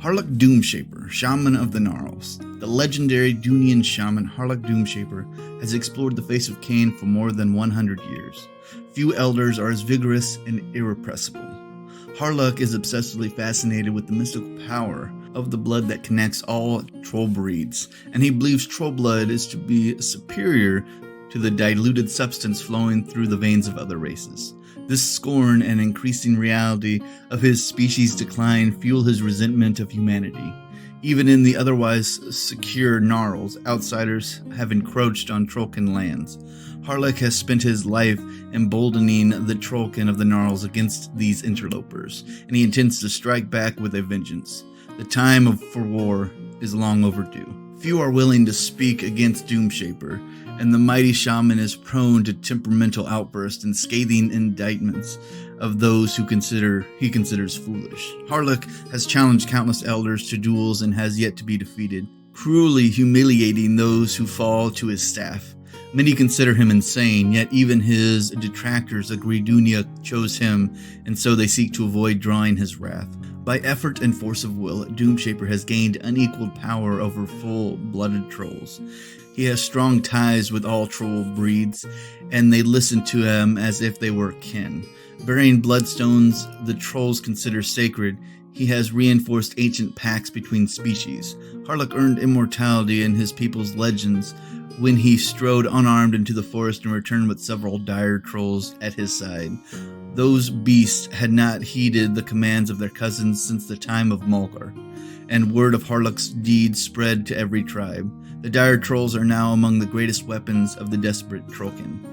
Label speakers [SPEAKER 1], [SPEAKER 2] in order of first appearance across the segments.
[SPEAKER 1] Hoarluk Doomshaper, Shaman of the Gnarls. The legendary Dunian shaman Hoarluk Doomshaper has explored the face of Caen for more than 100 years. Few elders are as vigorous and irrepressible. Hoarluk is obsessively fascinated with the mystical power of the blood that connects all troll breeds, and he believes Trollblood is to be superior to the diluted substance flowing through the veins of other races. This scorn and increasing reality of his species' decline fuel his resentment of humanity. Even in the otherwise secure Gnarls, outsiders have encroached on Trolkin lands. Hoarluk has spent his life emboldening the Trolkin of the Gnarls against these interlopers, and he intends to strike back with a vengeance. The time for war is long overdue. Few are willing to speak against Doomshaper, and the mighty shaman is prone to temperamental outbursts and scathing indictments of those who he considers foolish. Hoarluk has challenged countless elders to duels and has yet to be defeated, cruelly humiliating those who fall to his staff. Many consider him insane, yet even his detractors agree Dunia chose him, and so they seek to avoid drawing his wrath. By effort and force of will, Doomshaper has gained unequaled power over full-blooded trolls. He has strong ties with all troll breeds, and they listen to him as if they were kin. Burying bloodstones the trolls consider sacred, he has reinforced ancient pacts between species. Hoarluk earned immortality in his people's legends when he strode unarmed into the forest and returned with several dire trolls at his side. Those beasts had not heeded the commands of their cousins since the time of Mulgar, and word of Hoarluk's deeds spread to every tribe. The dire trolls are now among the greatest weapons of the desperate Trolkin.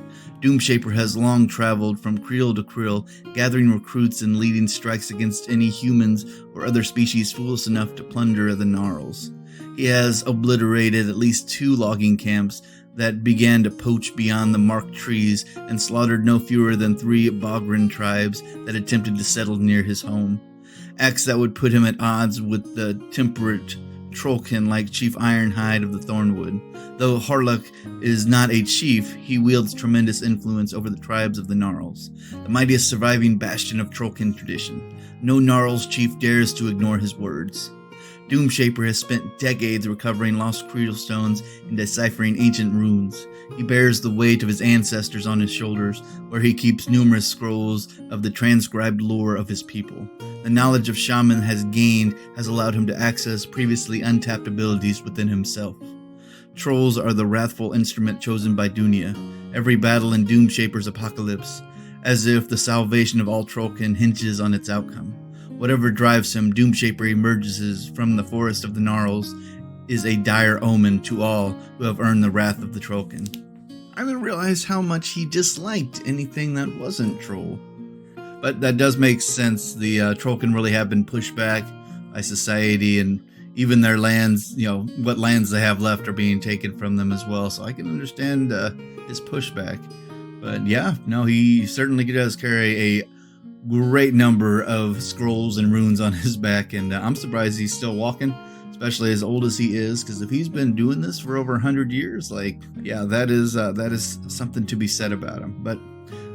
[SPEAKER 1] Doomshaper has long traveled from creel to creel, gathering recruits and leading strikes against any humans or other species foolish enough to plunder the Gnarls. He has obliterated at least 2 logging camps that began to poach beyond the marked trees and slaughtered no fewer than 3 Bogrin tribes that attempted to settle near his home. Acts that would put him at odds with the temperate Trollkin like Chief Ironhide of the Thornwood. Though Hoarluk is not a chief, he wields tremendous influence over the tribes of the Gnarls, the mightiest surviving bastion of Trollkin tradition. No Gnarls chief dares to ignore his words. Doomshaper has spent decades recovering lost creel stones and deciphering ancient runes. He bears the weight of his ancestors on his shoulders, where he keeps numerous scrolls of the transcribed lore of his people. The knowledge of shaman has gained has allowed him to access previously untapped abilities within himself. Trolls are the wrathful instrument chosen by Dunia. Every battle in Doomshaper's apocalypse, as if the salvation of all Trolkin hinges on its outcome. Whatever drives him, Doomshaper emerges from the forest of the Gnarls is a dire omen to all who have earned the wrath of the Trolkin. I didn't realize how much he disliked anything that wasn't troll. But that does make sense. The Trolkin really have been pushed back by society, and even their lands, what lands they have left are being taken from them as well. So I can understand his pushback. But yeah, no, he certainly does carry a great number of scrolls and runes on his back, and I'm surprised he's still walking, especially as old as he is, because if he's been doing this for over 100 years, that is something to be said about him. But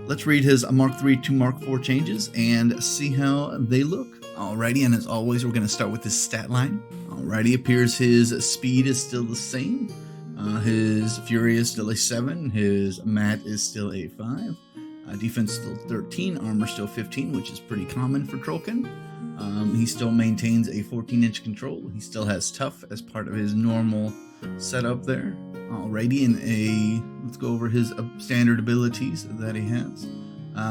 [SPEAKER 1] let's read his Mark 3 to Mark 4 changes and see how they look. Alrighty, and as always, we're going to start with his stat line. Alrighty, appears his speed is still the same, his fury is still a 7, his mat is still a 5. Defense still 13, armor still 15, which is pretty common for Trolkin. He still maintains a 14-inch control. He still has tough as part of his normal setup there. Alrighty, let's go over his standard abilities that he has.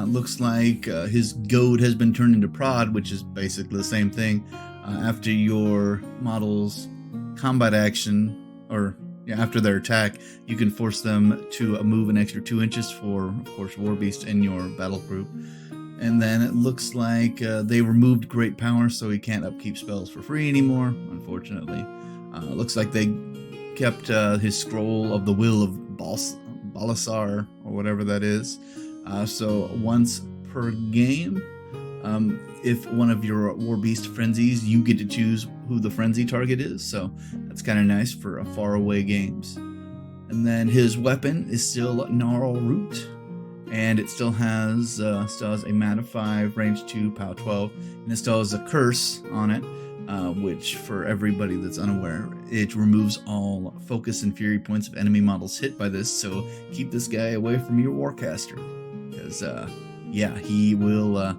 [SPEAKER 1] Looks like his goad has been turned into prod, which is basically the same thing. After your model's combat action, after their attack, you can force them to move an extra 2 inches for, of course, Warbeast in your battle group. And then it looks like they removed great power, so he can't upkeep spells for free anymore, unfortunately. Looks like they kept his scroll of the will of Balasar, or whatever that is. So once per game, if one of your Warbeast frenzies, you get to choose who the frenzy target is, so that's kind of nice for far away games. And then his weapon is still Gnarl Root, and it still has a mat of 5, range 2, power 12, and it still has a curse on it which for everybody that's unaware, it removes all focus and fury points of enemy models hit by this, so keep this guy away from your warcaster, because yeah, he will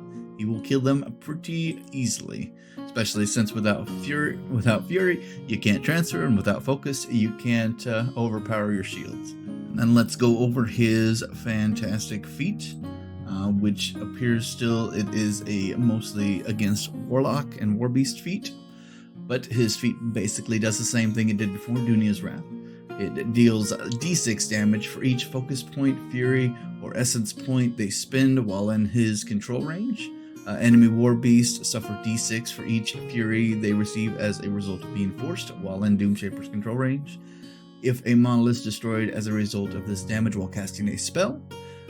[SPEAKER 1] kill them pretty easily, especially since without fury you can't transfer, and without focus you can't overpower your shields. And then let's go over his fantastic feat, which appears still it is a mostly against warlock and warbeast feat, but his feat basically does the same thing it did before Dunia's Wrath. It deals d6 damage for each focus point, fury, or essence point they spend while in his control range. Enemy warbeasts suffer d6 for each fury they receive as a result of being forced while in Doomshaper's control range. If a model is destroyed as a result of this damage while casting a spell,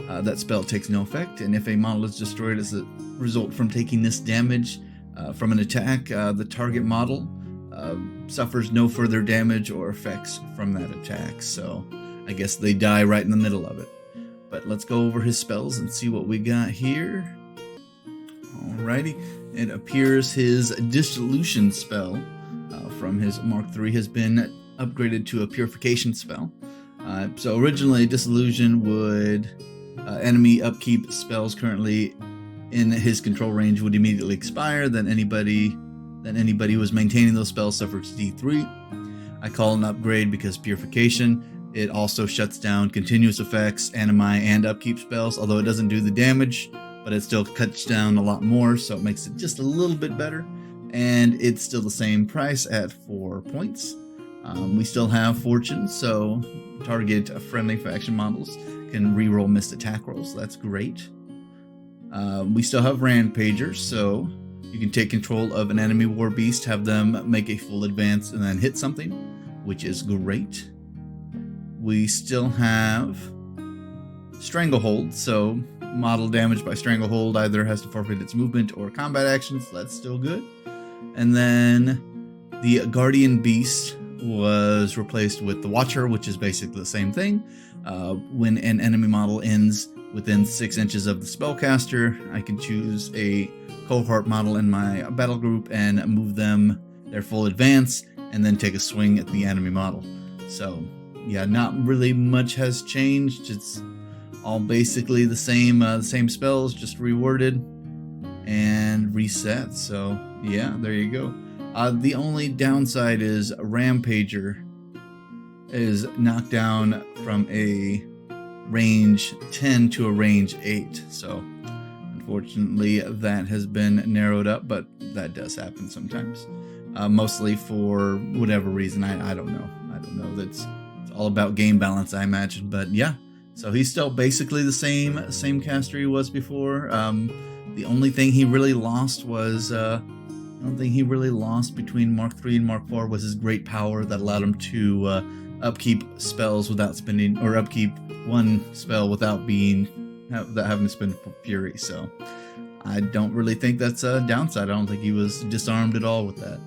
[SPEAKER 1] that spell takes no effect, and if a model is destroyed as a result from taking this damage from an attack, the target model suffers no further damage or effects from that attack, so I guess they die right in the middle of it. But let's go over his spells and see what we got here. Alrighty, it appears his Dissolution spell from his Mark III has been upgraded to a Purification spell. So originally Dissolution would enemy upkeep spells currently in his control range would immediately expire, then anybody who was maintaining those spells suffers D3. I call an upgrade because Purification, it also shuts down continuous effects, animi, and upkeep spells, although it doesn't do the damage, but it still cuts down a lot more, so it makes it just a little bit better, and it's still the same price at 4 points. We still have Fortune, so target friendly faction models can reroll missed attack rolls. That's great. We still have Rampager, so you can take control of an enemy war beast, have them make a full advance, and then hit something, which is great. We still have Stranglehold, so model damaged by Stranglehold either has to forfeit its movement or combat actions. That's still good. And then the Guardian Beast was replaced with the Watcher, which is basically the same thing. When an enemy model ends within 6 inches of the spellcaster, I can choose a cohort model in my battle group and move them their full advance, and then take a swing at the enemy model. So yeah, not really much has changed. It's all basically the same spells, just reworded and reset. So yeah, there you go. The only downside is Rampager is knocked down from a range 10 to a range 8. So unfortunately that has been narrowed up, but that does happen sometimes. Mostly for whatever reason. I don't know. It's all about game balance, I imagine. But yeah, so he's still basically the same caster he was before. The only thing he really lost was between Mark III and Mark IV was his great power that allowed him to upkeep spells without spending, or upkeep one spell without having to spend Fury. So I don't really think that's a downside. I don't think he was disarmed at all with that.